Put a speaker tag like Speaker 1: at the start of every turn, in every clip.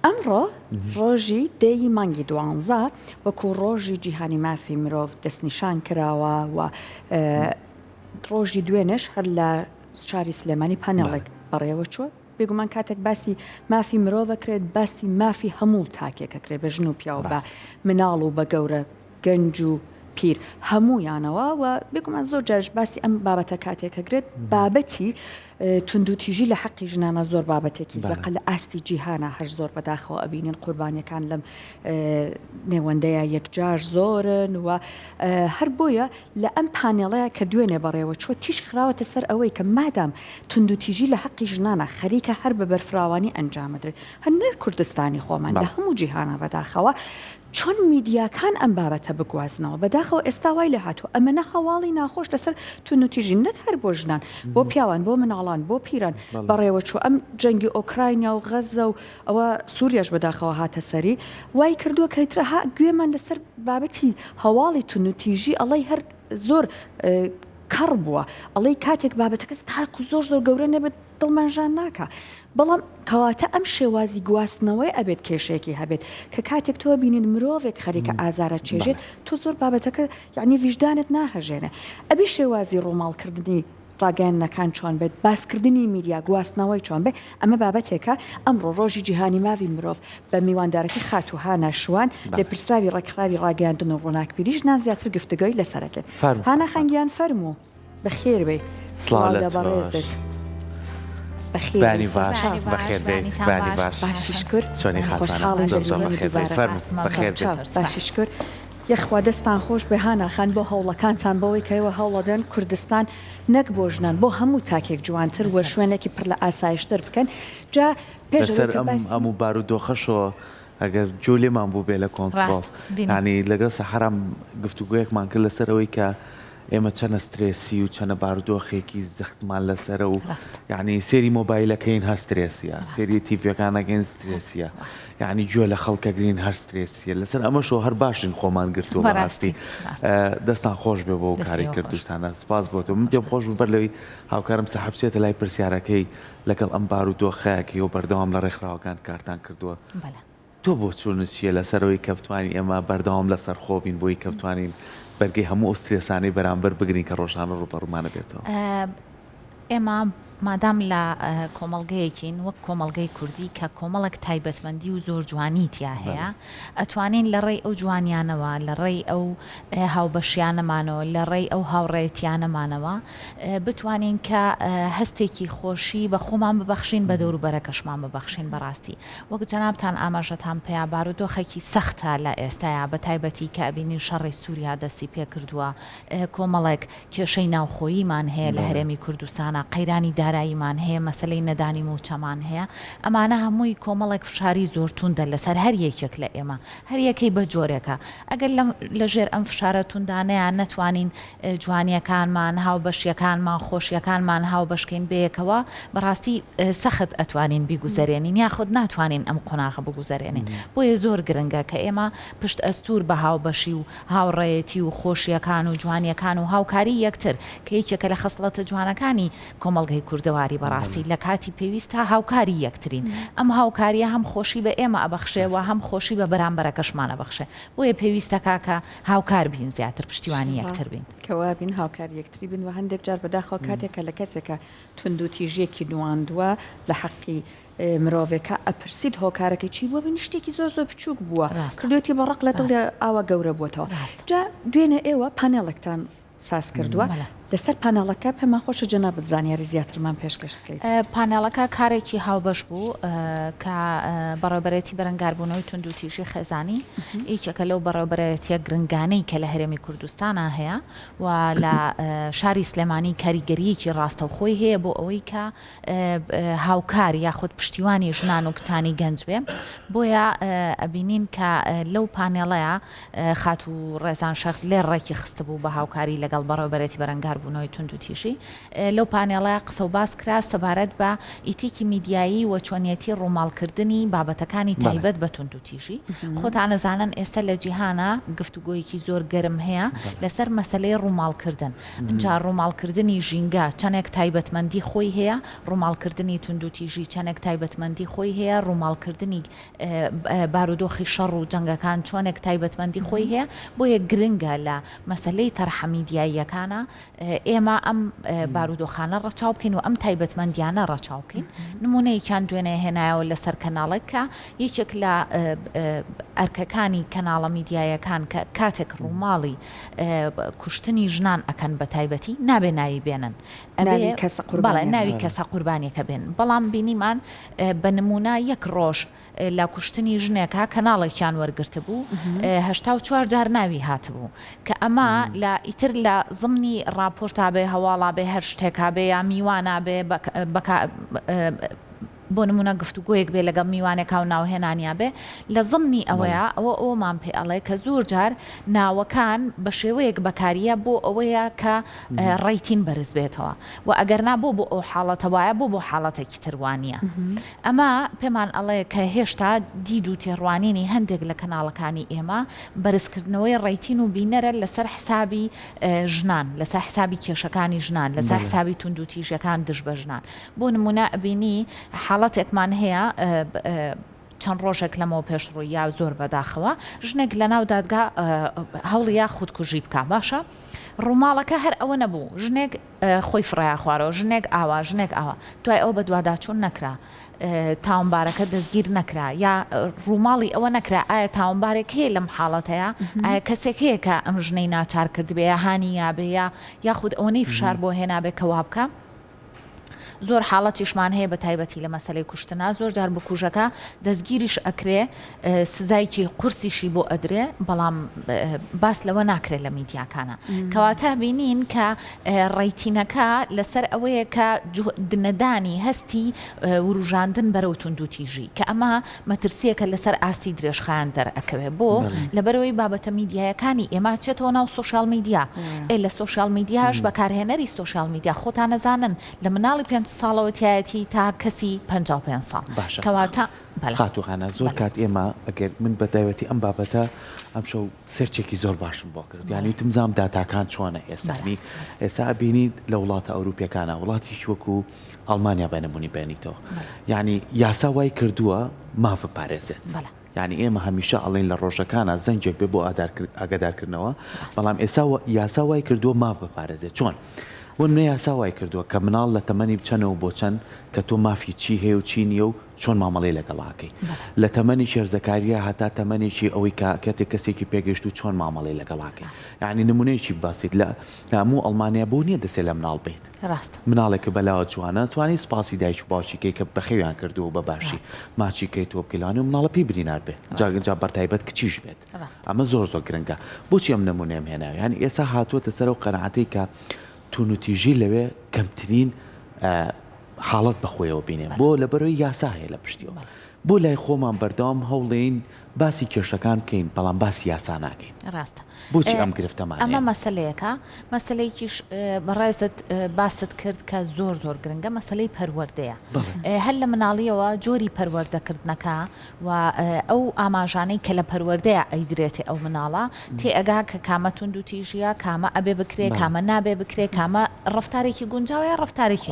Speaker 1: ئەمڕۆ ڕۆژی دەی مانگی 12 وەکو ڕۆژی جیهانی مافی مرۆڤ دەستنیشان کراوە و ڕۆژی دوێنش هەر لە شاری سلێمانی پانێڵێک بەڕێوە چوە بێگومان کاتێک باسی مافی مرۆڤەکرێت باسی مافی هەموو تاکێکەکرێت بە ژن و پیاوە بە مناڵ و بە گەورە گەنج و پیر هەموویانەوە و بێگومان زۆر جارش باسی ئەم بابەتە کاتێکەکرێت بابەتی توندوتیژی لە حەقی ژنانە زۆر بابەتێکی زەقە لە ئاستی جیهانە هەر زۆر بەداخەوە ئەبینین قوربانیەکان لەم نێوەندەیە یەکجار زۆرن و هەر بۆیە لە ئەم پانێڵەیە کە دوێنێ بەڕێوە چوە تیش خراوەتە سەر ئەوەی کە مادام توندوتیژی لە حەقی ژنانە خەریکە هەر بە بەرفراوانی ئەنجامدرێت هەندێک کوردستانی خۆمان لە هەموو جیهانە بەداخەوە چۆن میدیاکان ئەم بابەتە بگوازنەوە بەداخەوە ئێستا وای لە هاتووە ئەمەنە هەواڵی ناخۆش لەسەر توندوتیژی نەک هەر بۆ ژنان بۆ پیاوان بۆ مناڵان بۆ پیران بەڕێوە چوە ئەم جەنگی ئۆکراینیا و غەزە و ئەوە سووریاش بەداخەوە هاتە سەری وای کردووە کەیترەها گوێمان لەسەر بابەتی هەواڵی توندوتیژی ئەڵەی هەر زۆر کەڕ بووە ئەڵەی کاتێک بابەتەکە تاکو زۆر گەورە نەبێت دڵمەنژان ناکە بەڵام کەواتە ئەم شێوازی گواستنەوەی ئەبێت کێشەیەکی هەبێت کە کاتێک تۆ بینین مرۆڤێک خەریکە ئازارە چێژێت تۆ زۆر بابەتەکە یعنی ویژدانت ناهەژێنە ئەبی شێوازی ڕووماڵکردنی ڕاگەیاندنەکان چۆن بێت باسکردنی میدیا گواستنەوەی چۆن بێت ئەمە بابەتێکە ئەمڕۆ ڕۆژی جیهانی ماوی مرۆڤ بە میواندارەتی خاتوها ناشوان لە پرسراوی ڕێکخراوی ڕاگەیاندن و ڕووناکبیری ژنان زیاتر گفتگۆی لەسەرەکەت هانە خەنگیان فەرموو بەخێر بێ سڵاو لە بەڕێزت
Speaker 2: بانی باش بەخێر بێت بانی باش
Speaker 1: باشیش کرد باشیش کرد یەخوا دەستان خۆش بە هاناخان بۆ هەوڵەکانتان بەوەی کەەوە هەوڵەدەن کوردستان نەک بۆ ژنان بۆ هەموو تاکێک جوانتر وە شوێنێکی پڕ لە ئاسایشتر بکەن جا
Speaker 2: پێشسەر ئەم و بارودۆخەشەوە ئەگەر جۆلێمان بوو بێ لە کۆنتڕۆڵ ینی لەگەڵ سەحرام گفتوگویەکمان کرد لەسەرەوەی کە ئێمە چەنە سترێسی و چەنە بارودۆخێکی زەختمان لەسرە و یعنی سێری مۆبایلەکەین هەر سترێسیە سێری تیڤەکانەکەین سترێسیە یعنی گوێ لە خەڵکەگرین هەر سترێسیە لەسەر ئەمەشەوە هەر باشین خۆمان گرتو بەڕاستی دەستان خۆش بێ بۆ کاری کردوتانە سپاس بۆ تۆ من پێم خۆش بەر لەوەی هاوکارم سەحەب بچێتە لای پرسیارەکەی لەگەڵ ئەم بارودۆخەیەکی و بەردەوام لە ڕێکخراوەکان کارتان کردووە تۆ بۆ چۆن چیە لەسەرەوەی کە بتوانین ئێمە بەردەوام لەسەر خۆبین بۆی کە بتوانین بەرگەی هەموو ئۆسترێسانەی بەرامبەر بگرین کە ڕۆژانە ڕوبەڕوومانە بێتەوە
Speaker 3: ئێمە مادام لە کۆمەڵگەیەکین وەک کۆمەڵگەی کوردی کە کۆمەڵک تایبەتمەندی و زۆر جوانی تیا هەیە ئەتوانین لە ڕێی ئەو جوانیانەوە لە ڕێی ئەو هاوبەشیانەمانەوە لە ڕێی ئەو هاوڕێتیانەمانەوە بتوانین کە هەستێکی خۆشی بە خۆمان ببەخشین بە دەوروبەرەکەشمان ببەخشین بەڕاستی وەک جەنابتان ئاماژەتان پێیا بارودۆخێکی سەختە لە ئێستایا بە تایبەتی کە ئەبینین شەڕی سووریا دەستی پێ کردووە کۆمەڵێک کێشەی ناوخۆییمان هەیە لە هەرێمی کوردستان قەیرانی داراییمان هەیە مەسلەی نەدانی موچەمان هەیە ئەمانە هەمووی کۆمەڵێک فشاری زۆر توندە لەسەر هەر یەکێک لە ئێمە هەر یەکەی بە جۆرێکە ئەگەر لەژێر ئەم فشارە توندانەیە نەتوانین جوانیەکانمان هاوبەشیەکانمان خۆشیەکانمان هاوبەشکەین بەیەکەوە بەڕاستی سەخت ئەتوانین بیگوزەرێنین یاخود ناتوانین ئەم قۆناغە بگوزەرێنین بۆیە زۆر گرنگە کە ئێمە پشت ئەستور بە هاوبەشی و هاوڕێیەتی و خۆشیەکان و جوانیەکان و هاوکاری یەکتر کە یەکێکە لە خەسڵەتە جوانەکانی کۆمەڵگەی کوردەواری بەڕاستی لە کاتی پێویستە هاوکاری یەکترین ئەم هاوکاریە هەم خۆشی بە ئێمە ئەبەخشێەوە هەم خۆشی بە بەرامبەرەکەشمانە بەخشێ بۆیە پێویستەکە کە هاوکار بین زیاتر پشتیوانی یەکتر بین
Speaker 1: کەوا بین هاوکار یەکتری بن و هەندێک جار بەداخەوە کاتێکە لە کەسێکە توندوتیژێکی نواندووە لە حەقی مرۆڤێکە ئەپرسید هۆکارەکەی چی بووە بن شتێکی زۆر بچووک بووە کردوێتی بەڕق لە دڵ ئاوە گەورە بووەتەوە جا دوێنێ ئێوە پانێڵێکتان ساز کردووە لەسەر پانێڵەکە پێمان خۆشە جەنابەت زانیاری زیاترمان پێشکەش بکەیت
Speaker 3: پانێڵەکە کارێکی هاوبەش بوو کە بەڕێوەبەرێتی بەرەنگاربوونەوەی توندوتیژی خێزانی هیچەکە لەو بەڕێوەبەرێتیە گرنگانەی کە لە هەرێمی کوردستانە هەیە و لە شاری سلێمانی کاریگەریەکی ڕاستەوخۆی هەیە بۆ ئەوەی کە هاوکار یاخود پشتیوانی ژنان و کتانی گەنج بێ بۆیە ئەبینین کە لەو پانێڵەیە خات و ڕێزان شەخت لێ ڕێکی خستە بوو بە هاوکاری لەگەڵ بەڕێوەبەرێتی بەرەنگار بەکاربوونەوەی تونند و تیژی لەو پانێڵەیە قسە و باس کرا سەبارەت بە ئیتیکی میدیایی و چۆنیەتی ڕووماڵکردنی بابەتەکانی تایبەت بە تونند و تیژی خۆتان نەزانن ئێستا لە جیهانە گفتوگۆیەکی زۆر گەرم هەیە لەسەر مەسلەی ڕووماڵکردن اینجا ڕووماڵکردنی ژینگە چەندێک تایبەتمەندی خۆی هەیە ڕووماڵکردنی تونند و تیژی چەندێک تایبەتمەندی خۆی هەیە ڕووماڵکردنی بارودۆخی شەڕ و جەنگەکان چۆنێک تایبەتمەندی خۆی هەیە بۆیە گرنگە لە مەسلەی تەرحە میدیاییەکانە ئێمە ئەم بارودۆخانە ڕەچاو بکەین و ئەم تایبەتمەندیانە ڕەچاو بکەین نمونەیەکیان دوێنێ هێنایەوە لەسەر کەناڵێکە یەکێک لە ئەرکەکانی کەناڵە میدیایەکان کە کاتێک ڕووماڵی کوشتنی ژنان ئەکەن بە تایبەتی نابێ ناوی بێنن ناوی کەسە قوربانیەکە بێن بەڵام بینیمان بە نمونە یەک ڕۆژ لە کوشتنی ژنێکە کەناڵێکیان وەرگرتە بوو 84 جار ناوی هاتبوو کە ئەمە لە ئیتر لە زمنی راپۆرتا بێ هەواڵا بێ هەر شتێکا بێ یا میوانە بێ بۆ نمونە گفتوگۆیەک بێ لەگەڵ میوانێکا و ناوهێنانیا بێ لە زمنی ئەوەیە ئەومان پێ ئەڵێ کە زۆر جار ناوەکان بە شێوەیەک بەکاریە بۆ ئەوەیە کە ڕایتین بەرز بێتەوە و ئەگەرنا بۆ ئەو حاڵەتەوایە بۆ حاڵەتێکی تروانیە ئەمە پێمان ئەڵێ کە هێشتا دید و تێڕوانینی هەندێک لە کەناڵەکانی ئێمە بەرزکردنەوەی ڕایتین و بینەرە لەسەر حسابی ژنان لەسەر حسابی کێشەکانی ژنان لەسەر حسابی تونند و تیژەکان دژ بە ژنان بۆ نمونە ئەبینی حاڵەتێکمان هەیە چەند ڕۆژێک لەمەوە پێشڕووی یا زۆر بەداخەوە ژنێک لە ناو دادگا هەوڵیا خودکوژی بکە باشە ڕووماڵەکە هەر ئەوە نەبوو ژنێک خۆی فڕیا خوارەوە ژنێک ئاوا دوای ئەو بە دوواداچوون نەکرا تاوانبارەکە دەستگیر نەکرا یا ڕووماڵی ئەوە نەکرا ئایا تاوانبارێک هەیە لەم حاڵەتەیە ئایا کەسێک هەیە کە ئەم ژنەی ناچار کرد بێ یا هانییا بێ یاخود ئەوەی فشار بۆ هێنابێ کەوا بکە زۆر حاڵەتیشمان هەیە بە تایبەتی لە مەسەلەی کوشتنا زۆر جار بکوژەکە دەستگیریش ئەکرێ سزایکی قورسیشی بۆ ئەدرێ بەڵام باس لەوە ناکرێت لە میدیاکانە کەواتە بینین کە ڕایتینەکە لەسەر ئەوەیە کە دنەدانی هەستی وروژاندن بەرەو تونند و تیژی کە ئەمە مەترسیەکە لەسەر ئاستی درێژخایان دەرئەکەوێ بۆ لەبەرەوەی بابەتە میدیایەکانی ئێمە چێتەوە ناو سۆشیال میدیا لە سۆشیال میدیاش بەکارهێنەری سۆشیال میدیا خۆتان نەزانن لە مناڵی 5 ساڵەوەتیایەتی تا کەسی 55 ساڵ کەواتە
Speaker 2: خاتوخانە زۆر کات ئێمە ئەگەر من بە تایبەتی ئەم بابەتە ئەم شەو سێرچێکی زۆر باشم بۆ کرد یعنی وتمزام داتاکان چۆنە ئێستانی ئێستا بینیت لە وڵاتە ئەوروپیەکانە وڵاتی وەکو ئەڵمانیا بەنمونی بێنیتەوە یعنی یاسا وای کردووە مافە پارێزێت یعنی ئێمە هەمیشە ئەڵێن لە ڕۆژەکانە زەنجێک بێ بۆ ئاگادارکردنەوە بەڵام ئێستا یاسا وای کردووە ماف بپارێزێت چۆن ون منە یاسا وای کردووە کە مناڵ لە تەمەنی بچەنەوە بۆ چەند کە تۆ مافی چی هەیە و چی نییە و چۆن مامەڵەی لەگەڵاکەی لە تەمەنی شێرزەکاریە هەتا تەمەنێکی ئەوەی کاتێک کەسێکی پێگەشت و چۆن مامەڵەی لەگەڵاکەی یعنی نمونەیەکی باسیت لە هەموو ئەڵمانیا بۆ نییە دەسێت لە مناڵ بێت مناڵێکە بەلاوە جوانە توانی سپاسی دایک و باوکی کە بەخێویان کردووە بە باشی ماچی کەی تۆ بکەلانی و مناڵە پێی برینار بێت جا بەرتایبەت کچیش بێت ئەمە زۆر گرنگە بۆچی ئەم نمونەیەم هێناوی یعنی ئێستا هاتووەتە سەر و قەنەعەتەی کە تونند و تیژی لەوێ کەمترین حاڵەت بەخۆیەوە بینێن بۆ لەبەرەوەی یاسا هەیە لە پشتیەوە بۆ لای خۆمان بەردەوام هەوڵێن باسی کێشەکان بکەین بەڵام باسی یاسا ناکەین
Speaker 3: ڕاستە
Speaker 2: بۆچی ئەم گرفتەمان
Speaker 3: ئەمە مەسەلەیەکە مەسەلەیەکیش بەڕێزت باست کرد کە زۆر گرنگە مەسەلەی پەروەردەیە هەر لە مناڵیەوە جۆری پەروەردەکردنەکە و ئەو ئاماژانەی کە لە پەروەردەیە ئەیدرێتێ ئەو مناڵە تێئەگا کە کامە تونند و تیژیە کامە ئەبێ بکرێ کامە نابێ بکرێ کامە ڕفتارێکی گونجاوە ڕفتارێکی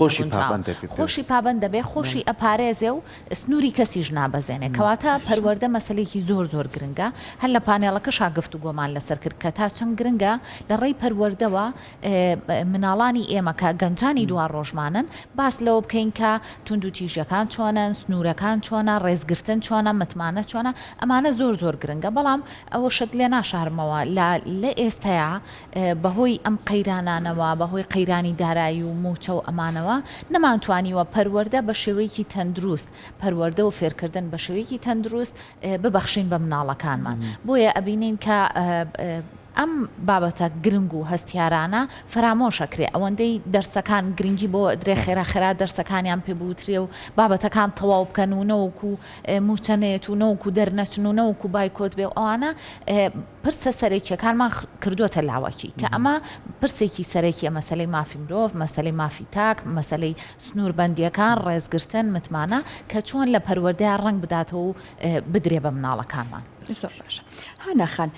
Speaker 3: خۆشی پابند دەبێ خۆشی ئەپارێزێ و سنووری کەسیش نابەزێنێ کەواتە پەروەردە مەسەلەیەکی زۆر گرنگە هەر لە پانێڵەکەشا گفتوگۆمان لەسەر کرد کە تا چەند گرنگە لە ڕێی پەروەردەوە مناڵانی ئێمە کە گەنجانی دووار ڕۆژمانن باس لەوە بکەین کە تونند و تیژەکان چۆنن سنوورەکان چۆنە ڕێزگرتن چۆنە متمانە چۆنە ئەمانە زۆر گرنگە بەڵام ئەوە شت لێ ناشارمەوە لە ئێستەیە بەهۆی ئەم قەیرانانەوە بەهۆی قەیرانی دارایی و موچە و ئەمانەوە نەمانتوانیوە پەروەردە بە شێوەیەکی تەندروست پەروەردە و فێرکردن بە شێوەیەکی تەندروست ببەخشین بە مناڵەکانمان بۆیە ئەبینین کە ئەم بابەتە گرنگ و هەستیارانە فرامۆشەکرێ ئەوەندەی دەرسەکان گرنگی بۆ درێ خێرا دەرسەکانیان پێبووترێ و بابەتەکان تەواو بکەن و نەوەکو موچەنێت و نەوەکو دەرنەچن و نەوەکو بایکۆت بێ ئەوانە پرسە سەرێکیەکانمان کردووەتە لاوەکی کە ئەمە پرسێکی سەرێکیە مەسەلەی مافی مرۆڤ مەسەلەی مافی تاک مەسەلەی سنووربەندیەکان ڕێزگرتن متمانە کە چۆن لە پەروەردەیان ڕنگ بداتەوە و بدرێ بە مناڵەکانمان
Speaker 1: زۆر باشە هاناخان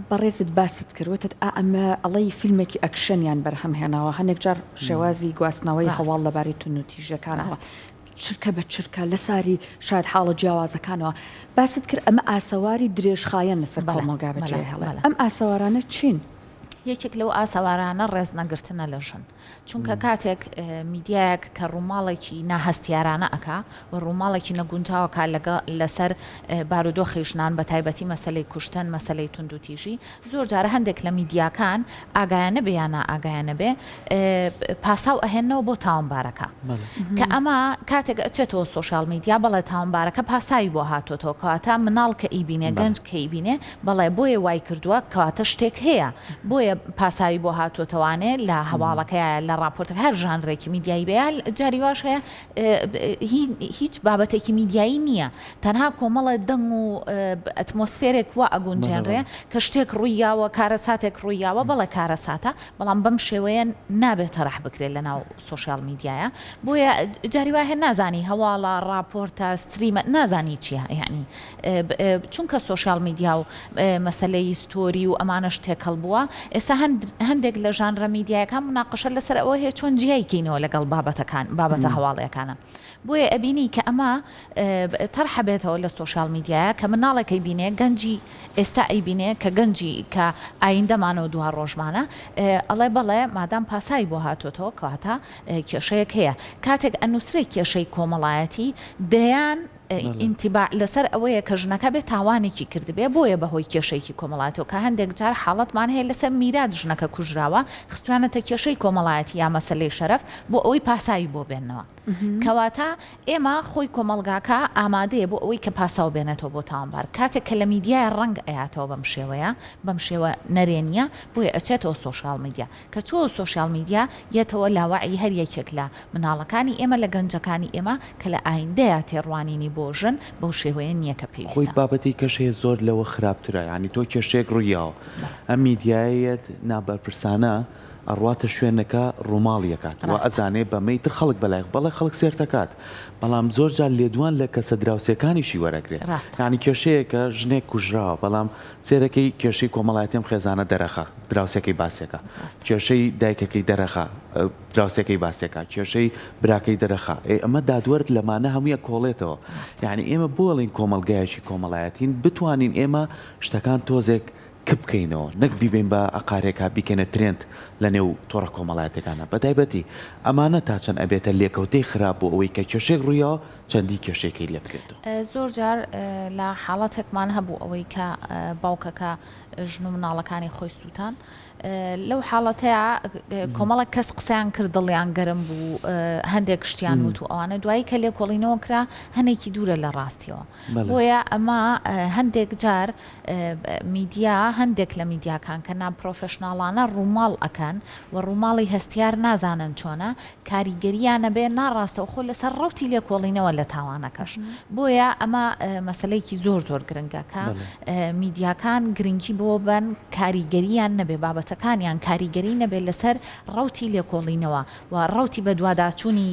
Speaker 1: بەڕێزت باسیت کردوتت ئەمە ئەڵەی فیلمێکی ئەکشنیان بەرهەمهێناوە هەندێک جار شێوازی گواستنەوەی هەواڵ لەباری تون و تیژەکانەوە چرکە بە چرکە لە ساری شاید حاڵە جیاوازەکانەوە باست کرد ئەمە ئاسەواری درێژخایەن لەسەر کۆمەلگا بەجێ هەڵێ ئەم ئاسەوارانە چین؟
Speaker 3: یەکێک لەو ئاسەوارانە ڕێز نەگرتنە لە ژن چونکە کاتێک میدیایەک کە ڕووماڵێکی ناهەستیارانە ئەکا و ڕووماڵێکی نەگونجاوەکە لەسەر بارودۆخی ژنان بە تایبەتی مەسەلەی کوشتن مەسەلەی تونند و تیژی زۆر جارە هەندێک لە میدیاکان ئاگایانە بێ یان ئاگایانە بێ پاساو ئەهێنەوە بۆ تاوانبارەکە کە ئەمە کاتێک ئەچێتەوە سۆشال میدیا بەڵێ تاوانبارەکە پاساوی بۆ هاتۆتەوە کەواتە مناڵ کە ئیبینێ گەنج کە ئیبینێ بەڵێ بۆیە وای کردووە کەواتە شتێک هەیە بۆیە پاساوی بۆ هاتۆتەوانێ لە هەواڵەکەیە لە راپۆرتەکە هەر ژانرێکی میدیایی بەیە جاری واش هەیە هیچ بابەتێکی میدیایی نییە تەنها کۆمەڵە دەنگ و ئەتمۆسفێرێک وە ئەگونجێنرێ کە شتێک ڕوویاوە کارەساتێک ڕوویاوە بەڵێ کارەساتە بەڵام بەم شێوەیە نابێت تەڕەح بکرێت لە ناو سۆشیال میدیایە بۆیە جاری وایە نازانی هەواڵە راپۆرتە ستریمە نازانی چیە یعنی چونکە سۆشیال میدیا و مەسەلەی ستۆری و ئەمانە شتێک هەڵبووە ئێستا هەندێک لە ژانرە میدیایەکان مناقەشە لەسەر ئەوە هەیە چۆن جیایکەینەوە لەگەڵ بابەتە هەواڵیەکانە بۆیە ئەبینی کە ئەمە تەرحە بێتەوە لە سۆشیال میدیایە کە مناڵێکی بینێ گەنجی ئێستا ئەیبینێ کە گەنجی کە ئایندەمانە و دوها ڕۆژمانە ئەڵێ بەڵێ مادام پاسایی بۆ هاتۆتەوە کەواتە کێشەیەک هەیە کاتێک ئەنووسێ کێشەی کۆمەڵایەتی دەیان ئینتیباع لەسەر ئەوەیە کە ژنەکە بێت تاوانێکی کردبێ بۆیە بەهۆی کێشەیەکی کۆمەڵایەتەوە کە هەندێک جار حاڵەتمان هەیە لەسەر میرات ژنەکە کوژراوە خستوانەتە کێشەی کۆمەڵایەتی یا مەسەلەی شەرەف بۆ ئەوەی پاسایی بۆ بێنەوە کەواتە ئێمە خۆی کۆمەلگاکە ئامادەیە بۆ ئەوەی کە پاساو بێنێتەوە بۆ تاوانبار کاتێک کە لە میدیای ڕنگ ئەیاتەوە بەم شێوەیە بەم شێوە نەرێنیە بۆیە ئەچێتەوە سۆشیال میدیا کە چۆ سۆشیال میدیا یەتەوە لاوەعی هەر یەکێک لە مناڵەکانی ئێمە لە گەنجەکانی ئێمە کە لە ئایندەیە تێڕوانینی بۆ ژن بەو شێوەیە نییە کە پێویستە
Speaker 2: خۆی بابەتی کەشەیە زۆر لەوە خراپترە ینی تۆ کێشەیەک ڕوویاوە ئەم میدیایەت نابەرپرسانە ئەڕواتە شوێنەکە ڕووماڵیەکات و ئەزانێ بەمەی تر خەڵک بەلای بەڵێ خەڵک سێرتەکات بەڵام زۆر جار لێدوان لە کەسە دراوسەکانیشی وەرەگرێت ینی کێشەیەکە ژنێک کوژراوە بەڵام سێرەکەی کێشەی کۆمەڵایەتیم خێزانە دەرەخە دراوسەکەی باسێکە کێشەی دایکەکەی دەرەخە دراوسەکەی باسێکە کێشەی براکەی دەرەخە ئەمە دادوەرت لەمانە هەموویە کۆڵێتەوە یعنی ئێمە بۆڵین کۆمەلگایەکی کۆمەڵایەتین بتوانین ئێمە شتەکان تۆزێک بکەینەوە نەک بیبین بە ئەقارێکا بیکەنە ترێنت لە نێو تۆڕە کۆمەڵایەتەکانە بەتایبەتی ئەمانە تا چەند ئەبێتە لێکەوتەی خراپ بۆ ئەوەی کە کێشێک ڕوویەوە چەندی کێشێکی لێ بکرێتەوە
Speaker 3: زۆر جار لە حاڵەتێکمان هەبوو ئەوەی کە باوکەکە ژن و مناڵەکانی خۆی سووتان لەو حاڵەتەیە کۆمەڵک کەس قسەیان کرد دڵیان گەرم بوو هەندێک شتیان وت و ئەوانە دوایی کە لێکۆڵینەوە کرا هەنێکی دوورە لە ڕاستیەوە بۆیە ئەمە هەندێک جار میدیا هەندێک لە میدیاکان کە ناپرۆفشناڵانە ڕووماڵ ئەکەن و ڕووماڵی هەستیار نازانن چۆنە کاریگەریانە بێ ناڕاستەوە خۆ لەسەر ڕەوتی لێکۆڵینەوە لە تاوانەکەش بۆیە ئەمە مەسلەیەکی زۆر زۆر گرنگەکە میدیاکان گرنگی بۆ بن کاریگەریان نەبێ بابەتەکانیان کاریگەری نەبێت لەسەر ڕەوتی لێکۆڵینەوە و ڕەوتی بە دوواداچوونی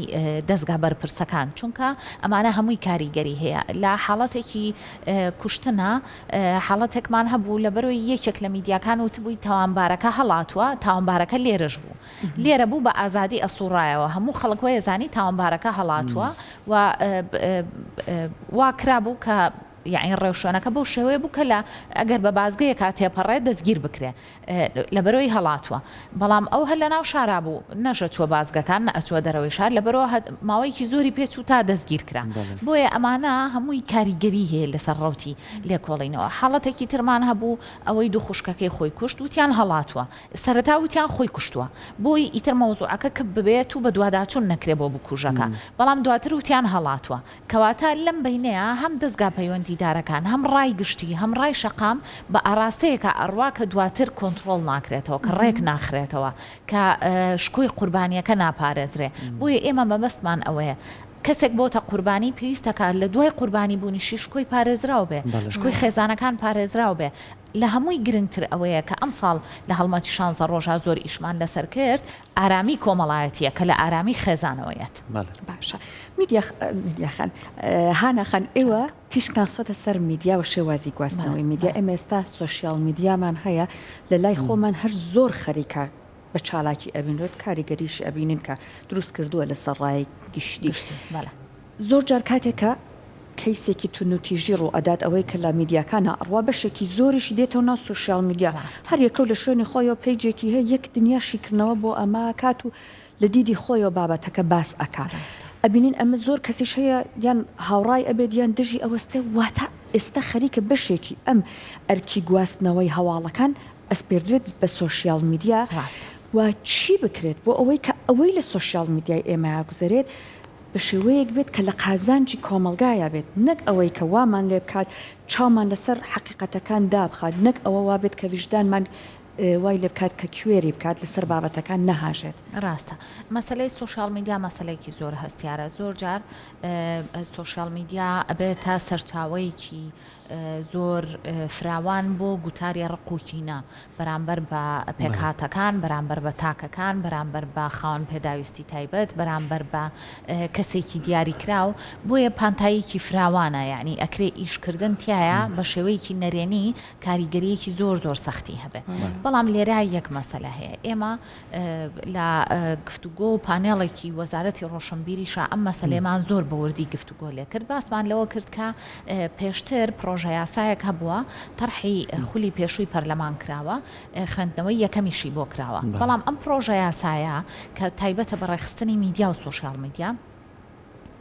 Speaker 3: دەستگا بەرپرسەکان چونکە ئەمانە هەمووی کاریگەری هەیە لە حاڵەتێکی کوشتنە حاڵەتێکمان هەبوو لەبەرەوەی یەکێک لە میدیاکان وتبووی تاوانبارەکە هەڵاتووە تاوانبارەکە لێرەش بوو لێرە بوو بە ئازادی ئەسوڕایەوە هەموو خەڵک وەیە زانی تاوانبارەکە هەڵاتووە و وا کرابوو کە یعنی ڕێوشۆنەکە بەو شێوەیە بوو کە لە ئەگەر بە بازگەیەکە تێپەڕێ دەستگیر بکرێ لەبەرەوەی هەڵاتوە بەڵام ئەو هەر لە ناو شارا بوو نەژە چوە بازگەکان ئەچوە دەرەوەی شار لەبەرەوە ماوەیەکی زۆری پێچوو تا دەستگیر کرا بۆیە ئەمانە هەمووی کاریگەری هەیە لەسەر ڕەوتی لێکۆڵینەوە حاڵەتێکی ترمان هەبوو ئەوەی دوو خوشکەکەی خۆی کوشت وتیان هەڵاتوە سەرەتا وتیان خۆی کوشتووە بۆی ئیتر مەوزوعەکە کە ببێت و بە دوواداچوون نەکرێ بۆ بکوژەکە بەڵام دواتر وتیان هەڵاتوە کەواتە لەم بینەیە هەم دەستگا پەیوەندی دیدارەکان هەم ڕای گشتی هەم ڕای شەقام بە ئاراستەیەکە ئەڕوا کە دواتر کۆنتترۆل ناکرێتەوە کە ڕێک ناخرێتەوە کە شکۆی قوربانیەکە ناپارێزرێ بۆیە ئێمە مەبەستمان ئەوەیە کەسێک بۆتە قوربانی پێویستەکە لە دوای قوربانی بوونیشی شکۆی پارێزراو بێ شکۆی خێزانەکان پارێزراو بێ لە هەمووی گرنگتر ئەوەیە کە ئەم ساڵ لە هەڵمەتی 16 ڕۆژە زۆر ئیشمان لەسەر کرد ئارامی کۆمەڵایەتیە کە لە ئارامی خێزانەوەیەت
Speaker 1: باشە میدیاخان هانەخان ئێوە تیشکان سۆتە سەر میدیا و شێوازی گواستنەوەی میدیا ئێمە ئێستا سۆشیال میدیامان هەیە لە لای خۆمان هەر زۆر خەریکە بە چالاکی ئەبینێت کاریگەریش ئەبینین کە دروست کردووە لە سەرڕای گشتی زۆر جار کاتێکە کەیسێکی تونوتیژی ڕوو ئەدات ئەوەی کە لە میدیاکانە ئەڕوا بەشێکی زۆریشی دێتەوە ناو سوشیال میدیا هەر یەکەو لە شوێنی خۆیەوە پیجێکی هەیە یەک دنیاشیکردنەوە بۆ ئەمە کات و لە دیدی خۆیەوە بابەتەکە باس ئەکات ئەبینین ئەمە زۆر کەسیش هەیە یان هاوڕای ئەبێت یان دژی ئەوەستێ واتە ئێستا خەریکە بەشێکی ئەم ئەرکی گواستنەوەی هەواڵەکان ئەسپێردرێت بە سوشیال میدیا و چی بکرێت بۆ ئەوەی کە ئەوەی لە سوشیال میدیای ئێمە گوزارێت بە شێوەیەک بێت کە لە قازانجی کۆمەلگایە بێت نەک ئەوەی کە وامان لێ بکات چامان لەسەر حقیقەتەکان دابخات نەک ئەوە وابێت کە ویژدانمان وای لێ بکات کە کوێری بکات لەسەر بابەتەکان نەهاژێت
Speaker 3: ڕاستە مەسلەی سوشیال میدیا مەسلەیەکی زۆر هەستیارە زۆر جار سوشیال میدیا ئەبێتە سەرچاوەیەکی زۆر فراوان بۆ گوتاری ڕقوکینە بەرامبەر بە پێکهاتەکان بەرامبەر بە تاکەکان بەرامبەر بە خاوەن پێداویستی تایبەت بەرامبەر بە کەسێکی دیاری کراو بۆیە پانتاییکی فراوانە یعنی ئەکرێ ئیشکردن تایە بە شێوەیەکی نەرێنی کاریگەریەکی زۆر زۆر سەختی هەبێت بەڵام لێرە یەک مەسەلە هەیە ئێمە لە گفتوگۆ و پانێڵێکی وەزارەتی ڕۆشنبیریشە ئەم مەسەلێمان زۆر بەوردی گفتوگۆ لێ کرد باسمان لەوە کرد کە پێشتر پرۆژە یاسایەک هەبووە تەرحی خولی پێشووی پەرلەمان کراوە خوێندنەوەی یەکەمیشی بۆ کراوە بەڵام ئەم پرۆژە یاسایە کە تایبەتە بە ڕێخستنی میدیا و سوشیال میدیا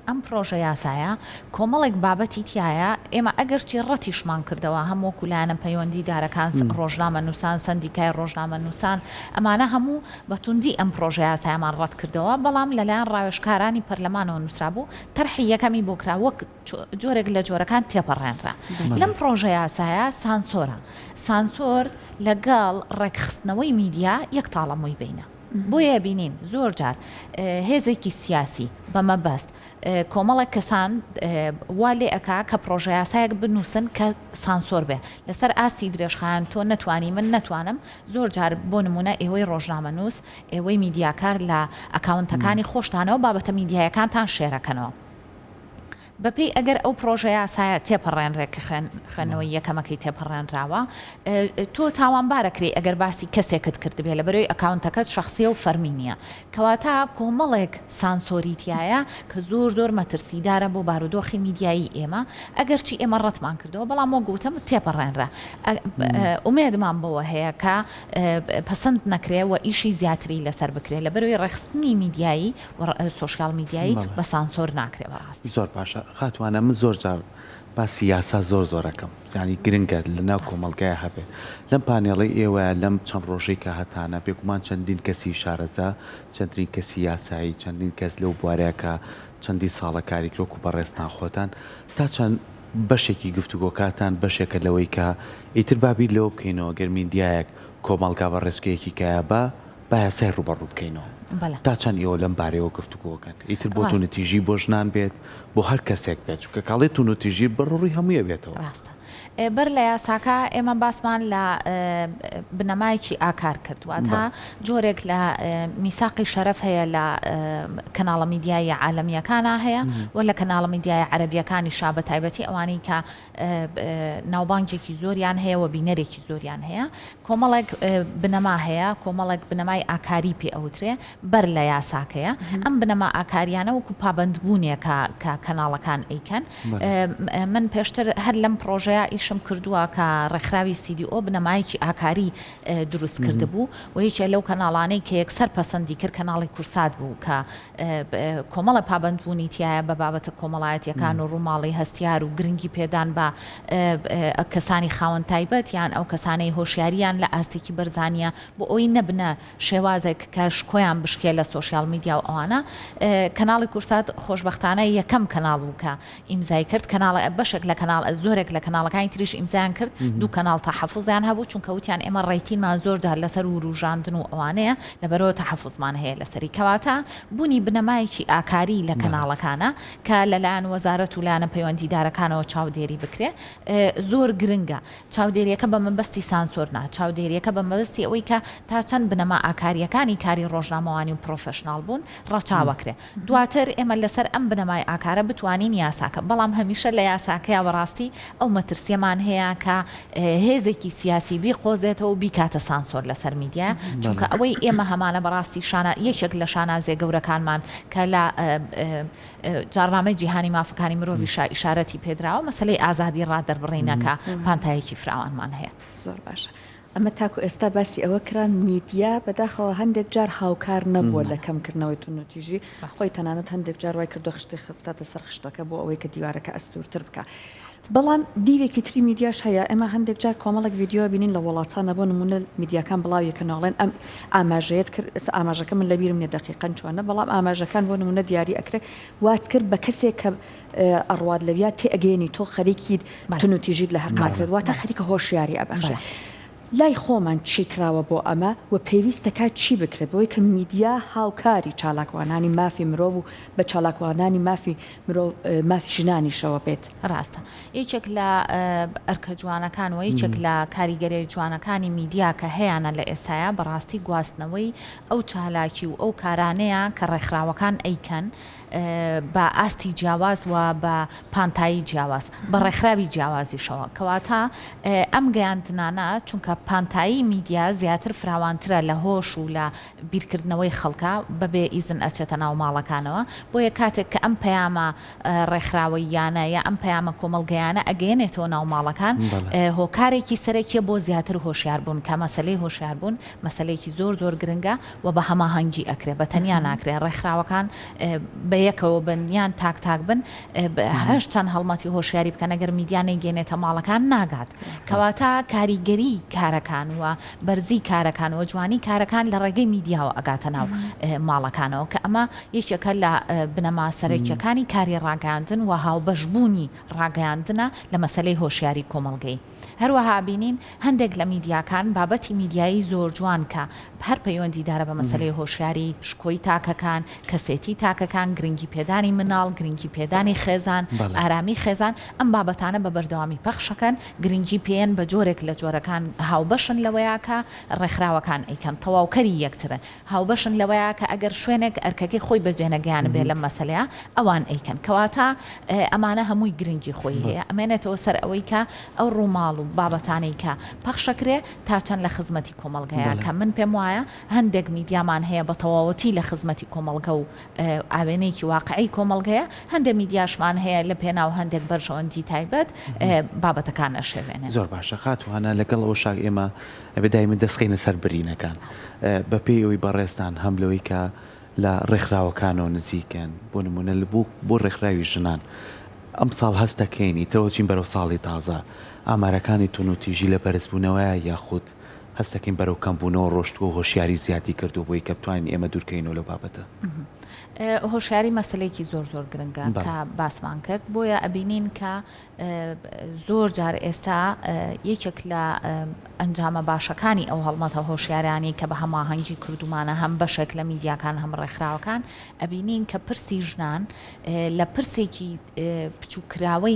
Speaker 3: ئەم پرۆژە یاسایە کۆمەڵێک بابەتی تایە ئێمە ئەگەرچی ڕەتیشمان کردەوە هەموو کولانە پەیوەندی دارەکان ڕۆژنامە نووسان سندیکای ڕۆژنامە نووسان ئەمانە هەموو بەتوندی ئەم پرۆژە یاسایەمان ڕەت کردەوە بەڵام لەلایەن ڕاوێژکارانی پەرلەمانەوە نووسرابوو تەرحی یەکەمی بۆ کرا وەک جۆرێک لە جۆرەکان تێپەڕێنرا لەم پرۆژە یاسایە سانسۆر لەگەڵ ڕێکخستنەوەی میدیا یەک تاڵەمووی بینە بۆیە بینین زۆر جار هێزێکی سیاسی بەمەبەست کۆمەڵێک کەسان وا لێ ئەکا کە پرۆژە یاسایەک بنووسن کە سانسۆر بێ لەسەر ئاستی درێژخایەن تۆ نەتوانی من نەتوانم زۆر جار بۆ نمونە ئێوەی ڕۆژنامە نووس ئێوەی میدیاکار لە ئەکاونتەکانی خۆشتانەوە بابەتە میدیایەکانتان شێرەکەنەوە بەپێی ئەگەر ئەو پرۆژە یاسایە تێپەڕێنرێک خوێندنەوەی یەکەمەکەی تێپەڕێنراوە تۆ تاوانبارەکری ئەگەر باسی کەسێکت کرد بێ لە بەرەوەی ئەکاونتەکەت شخصیە و فەرمی نییە کەواتە کۆمەڵێک سانسۆریتیایە کە زۆر زۆر مەترسیدارە بۆ بارودۆخی میدیایی ئێمە ئەگەرچی ئێمە ڕەتمان کردەوە بەڵام وە گوتم تێپەڕێنرا ئومێدمان بەوە هەیە کە پەسەند نەکرێ و ئیشی زیاتری لەسەر بکرێت لە بەرەوەی ڕێخستنی میدیایی و سوشیال میدیایی بە سانسۆر ناکرێ بەڕاستی
Speaker 2: زۆر باشە خاتوانە من زۆر جار باسی یاسا زۆرەکەم زانی گرنگە لەناو کۆمەڵگایە هەبێت لەم پانێڵی ئێوە لەم چەند ڕۆژەی کە هەتانە بێگومان چەندین کەسی شارەزا چەندین کەسی یاسایی چەندین کەس لەو بوارەیەکە چەندی ساڵە کاریکرۆک و بەڕێستان خۆتان تا چەند بەشێکی گفتوگۆکاتان بەشێکە لەوەی کە ئیتر بابی لەوە بکەینەوە گەر میدیایەک کۆمەڵگا بە ڕێچکەیەکی کایە با یاسای ڕوبەڕوو بکەینەوە تا چەند ئێوە لەم بارەوە گفتوگۆکەن ئیتر بۆ تونەتیژی بۆ ژنان بێت بۆ هەر کەسێک بێت چونکە کاڵێت تونەتیژی بەڕووی هەموویە بێتەوە
Speaker 3: ڕاستە بەر لە یاساکە ئێمە باسمان لە بنەمایکی ئاکار کردووە تا جۆرێک لە میساقی شەرەف هەیە لە کەناڵە میدیای عالەمیەکانە هەیە و لە کەناڵە میدیای عەرەبیەکانی شا بە تایبەتی ئەوانەی کە ناوبانگێکی زۆریان هەیە و بینەرێکی زۆریان هەیە کۆمەڵێک بنەما هەیە کۆمەڵێک بنەمای ئاکاری پێ ئەوترێ بەر لە یاساکەیە ئەم بنەما ئاکاریانە وەکو پابەندبوونیە کە کەناڵەکان ئەیکەن من پێشتر هەر لەم پرۆژەیە ئیشم کردووە کە ڕێکخراوی CDO بنەمایەکی ئاکاری دروست کرده بوو و هیچ لەو کەناڵانەی کە یەکسەر پەسەندی کرد کەناڵی کورسات بوو کە کۆمەڵە پابەندبوونی تایە بە بابەتە کۆمەڵایەتیەکان و ڕووماڵی هەستیار و گرنگی پێدان بە کەسانی خاوەن تایبەت یان ئەو کەسانەی هۆشیاریان لە ئاستێکی بەرزانیە بۆ ئەوی نەبنە شێوازێک کە شکۆیان بشکێ لە سوۆسیال میدیا و ئەوانە کەناڵی کورسات خۆشبەختانە یەکەم کەناڵ بوو کە ئیمزای کرد کەناڵ بەشێک لە کەناڵ زۆرێک لە کەناڵەکانی تریش ئیمزایان کرد دوو کەناڵ تەحەفوزیان هەبوو چونکە وتیان ئێمە ڕێتینمان زۆر جار لەسەر وروژاندن و ئەوانەیە لەبەرەوە تەحەفوزمان هەیە لەسەری کەواتە بوونی بنەمایەکی ئاکاری لە کەناڵەکانە کە لەلایەن وەزارەت و لایەنە پەیوەندیدارەکانەوە چاودێری بکرێ زۆر گرنگە چاودێریەکە بە مەبەستی سانسۆر نا چاودێریەکە بە مەبەستی ئەوەی کە تا چەند بنەما ئاکاریەکانی کاری ڕۆژنامەوانی و پرۆفشنال بوون ڕەچاوەکرێ دواتر ئێمە لەسەر ئەم بنەمای ئاکارە بتوانین یاساکە بەڵام هەمیشە لە یاساکەیە بەڕاستی ئەو مەترسیەمان هەیە کە هێزێکی سیاسی بیقۆزێتەوە و بیکاتە سانسۆر لەسەر میدیا چونکە ئەوەی ئێمە هەمانە بەڕاستی یەکێک لە شانازێ گەورەکانمان کە لە جارنامەی جیهانی مافەکانی مرۆڤی ئیشارەتی پێدراوە مەسەلەی ئازادی ڕادەربڕینەکە پانتایەکی فراوانمان هەیە.
Speaker 1: زۆر باشە. ئەمە تاکو ئێستا باسی ئەوە کرا میدیا بەداخەوە هەندێک جار هاوکار نەبووە لە کەمکردنەوەی تونوتیژی خۆی تەنانەت هەندێک جار وای کردو خشتی خستاتە سەر خشتەکە بۆ ئەوەی کە دیوارەکە ئەستورتر بکە. بەڵام دیوێکی تری میدیاش هەیە ئەمە هەندێک جار کۆمەڵک ڤیددیۆ بینین لە وڵاتانە بۆ نمونە میدیاکان بڵاویەکەناڵێن ئەم ئاماژەیەت کرد ئاماژەکە من لەبیرم نیە دەقیقەن چۆنە بەڵام ئاماژەکان بۆ نمونە دیاری ئەکرێ وات کرد بە کەسێک کە ئەڕواد لەویا تێئەگەێنی تۆ خەریکی تونوتیژیت لە هەرما کرد واتە خەریکە هۆشیاری ئەبەخشێ. لای خۆمان چی کراوە بۆ ئەمە و پێویستەکە چی بکرێت بۆی کە میدیا هاوکاری چالاکوانانی مافی مرۆڤ و بە چالاکوانانی مافی ژنانیشەوە بێت.
Speaker 3: ڕاستە یەکێک لە ئەرکە جوانەکان و یەکێک لە کاریگەری جوانەکانی میدیا کە هەیەە لە ئێستاە بەڕاستی گواستنەوەی ئەو چالاکی و ئەو کارانەیە کە ڕێکخراوەکان ئەیکەن بە ئاستی جیاواز و بە پانتایی جیاواز بە ڕێکخراوی جیاوازیشەوە کەواتە ئەم گەیاندنانە چونکە پانتایی میدیا زیاتر فراوانترە لە هۆش و لە بیرکردنەوەی خەڵکە بەبێ ئیزن ئەچێتە ناو ماڵەکانەوە بۆیە کاتێک کە ئەم پەیامە ڕێکخراوەیانە یا ئەم پەیامە کۆمەڵگەیانە ئەگەێنێتەوە ناو ماڵەکان هۆکارێکی سەرەکیە بۆ زیاتر هۆشیاربوون کە مەسەلەی هۆشیاربوون مەسەلەیەکی زۆر گرنگە و بە هەماهەنگی ئەکرێ بە تەنیا ناکرێ ڕێکخراوەکان یەکەوە بنیان تاک بن هەش چەند هەڵمەتی هۆشیاری بکەن ئەگەر میدیانەی گێنێتە ماڵەکان ناگات کەواتە کاریگەری کارەکان و بەرزی کارەکان و جوانی کارەکان لە ڕێگەی میدیاوە ئەگاتە ناو ماڵەکانەوە کە ئەمە یەکێکە لە بنەما سەرەکیەکانی کاری ڕاگەاندن و هاوبەشبوونی ڕاگەاندنە لە مەسەلەی هۆشیاری کۆمەڵگەی هەروەها بینین هەندێک لە میدیاکان بابەتی میدیایی زۆر جوان کە هەر پەیوەندیدارە بە مەسەلەی هۆشیاری شکۆی تاکەکان کەسێتی تاکەکان گرنگی پێدانی مناڵ گرنگی پێدانی خێزان ئارامی خێزان ئەم بابەتانە بە بەردەوامی پەخشەکەن گرنگی پێیان بە جۆرێک لە جۆرەکان هاوبەشن لەوەیە کە ڕێکخراوەکان ئەیکەن تەواوکەری یەکترن هاوبەشن لەوەیە کە ئەگەر شوێنێک ئەرکەکەی خۆی بەجێنەگەیان بێ لەم مەسەلەیە ئەوان ئەیکەن کەواتە ئەمانە هەمووی گرنگی خۆی هەیە ئەمێنێتەوە سەر ئەوەی کە ئەو ڕووماڵ و بابەتانەی کە پەخشەکرێ تا چەند لە خزمەتی کۆمەڵگەیە کە من پێم وایە هەندێک میدیامان هەیە بە تەواوەتی لە خزمەتی کۆمەڵگە و ئاوێنەیەکی واقعی کۆمەڵگەیە هەندێک میدیاشمان هەیە لە پێناو هەندێک بەرژەوەندی تایبەت بابەتەکان ئەشێوێنێ
Speaker 2: زۆر باشە خاتوانە لەگەڵ ئەو شاک ئێمە بەدای من دەستخینە سەر برینەکان بە پێی ئەوی بەڕێستان هەم لەوەی کە لە ڕێکخراوەکانەوە نزیکەن بۆ نمونە بۆ ڕێکخراوی ژنان ئەم ساڵ هەستەکەینی تەوەچین بەرەو ساڵی تازە ئامارەکانی تونوتیژی لە بەرزبوونەوەیە یاخود هەستەکەین بەرەو کەمبوونەوە ڕۆشتووە هۆشیاری زیادی کردو بۆی کە بتوانین ئێمە دوورکەینەوە لە بابەتە
Speaker 3: هۆشیاری مەسلەیەکی زۆر گرنگە کە باسمان کرد بۆیە ئەبینین کە زۆر جار ئێستا یەکێک لە ئەنجامە باشەکانی ئەو هەڵمەتە هۆشیارانی کە بە هەماهەنگی کردومانە هەم بەشێک لە میدیاکان هەم ڕێکخراوەکان ئەبینین کە پرسی ژنان لە پرسێکی بچووکراوەی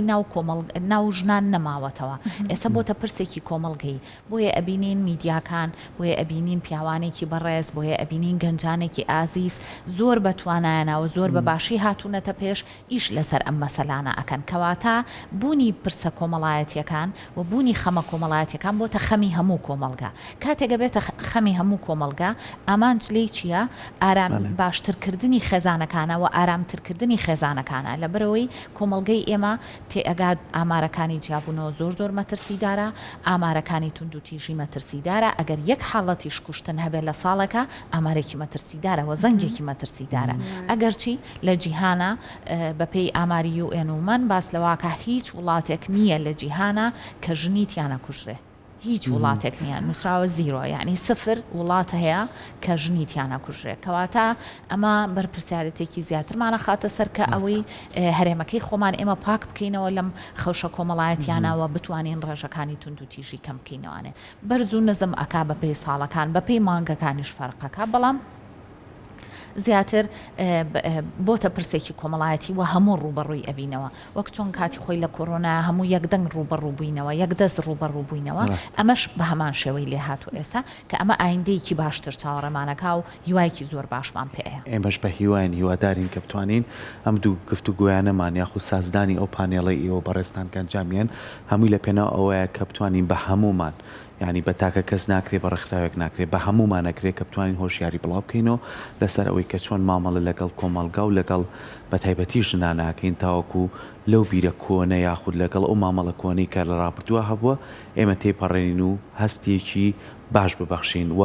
Speaker 3: ناو ژنان نەماوەتەوە ئێستا بۆتە پرسێکی کۆمەڵگەی بۆیە ئەبینین میدیاکان بۆیە ئەبینین پیاوانێکی بەڕێز بۆیە ئەبینین گەنجانێکی ئازیز زۆر بەتوانایانەوە زۆر بە باشی هاتوونەتە پێش ئیش لەسەر ئەم مەسەلانە ئەکەن کەواتە بوونی پرسە کۆمەڵایەتیەکان و بوونی خەمە کۆمەڵایەتیەکان بۆتە خەمی هەموو کۆمەڵگا کاتێکە بێتە خەمی هەموو کۆمەڵگا ئامانج لێی چییە ئارام باشترکردنی خێزانەکانە و ئارامترکردنی خێزانەکانە لە بەرەوەی کۆمەڵگەی ئێمە تێئگات ئامارەکانی جیابوونەوە زۆر مەترسیدارە ئامارەکانی توندوتیژی مەترسیدارە ئەگەر یەک حاڵەتی شکوشتن هەبێت لە ساڵێکە ئامارێکی مەترسیدارە و زەنگێکی مەترسیدارە ئەگەرچی لە جیهانە بەپێی ئاماری UN باس لەواکە هیچ وڵاتێک نییە لە جیهانە کە ژنی تیانە کوژرێ هیچ وڵاتێک نییە نووسراوە زیرۆ یعنی سفر وڵاتە هەیە کە ژنیتیانە کوژرێت کەواتە ئەمە بەرپرسیارەتێکی زیاترمانە خاتە سەر کە ئەوەی هەرێمەکەی خۆمان ئێمە پاک بکەینەوە لەم خەوشە کۆمەڵایەتیانەوە بتوانین ڕێژەکانی تونند و تیژی کەم بکەینەوەانێ بەرز و نزم ئەکا بە پێی ساڵەکان بە پێی مانگەکانیش فەرقەکە بەڵام زیاتر بۆتە پرسێکی کۆمەڵایەتی و هەموو ڕوبەڕووی ئەبینەوە وەک چۆن کاتی خۆی لە کۆرۆنا هەموو یەکدەنگ ڕوبەڕووبووینەوە یەک دەست ڕوبەڕووبووینەوە ئەمەش بە هەمان شێوەی لێ هاتوو ئێستا کە ئەمە ئایندەیەکی باشتر چاوەڕێمانەکا و هیوایەکی زۆر باشمان پێەیە
Speaker 2: ئێمەش بە هیواین هیوادارین کە بتوانین ئەم دوو گفتوگویانەمان یاخود سازدانی ئەو پانێڵی ئێوە بەڕێستانکان جامیان هەمووی لە پێناو ئەوەیە کە بتوانین بە هەمومان ینی بە تاکە کەس ناکرێ بە ڕێکخراوێک ناکرێت بە هەمومان نەکرێت کە بتوانین هۆشیاری بڵاو بکەینەوە لەسەر ئەوەی کە چۆن مامەڵە لەگەڵ کۆمەلگا و لەگەڵ بە تایبەتی ژناناکەین تاوەکو لەو بیرە کۆنە یاخود لەگەڵ ئەو مامەڵە کۆنەی کە لە ڕابردووە هەبووە ئێمە تێپەڕێنین و هەستێکی باش ببەخشین و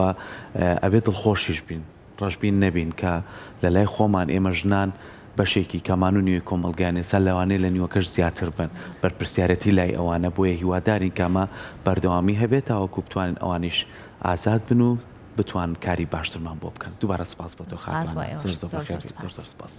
Speaker 2: ئەبێت دڵخۆشیش بین ڕەشبین نەبین کە لە لای خۆمان ئێمە ژنان بەشێکی کەمان و نیوەی کۆمەلگانێ سەر لەوانەیە لە نیوەکەش زیاتر بن بەرپرسیارەتی لای ئەوانە بۆیە هیوادارین کەمە بەردەوامی هەبێت تاوەکو بتوانین ئەوانیش ئازاد بن و بتوان کاری باشترمان بۆ بکەن دووبارە سپاس بۆ تۆ خاتوانە زۆر سپاس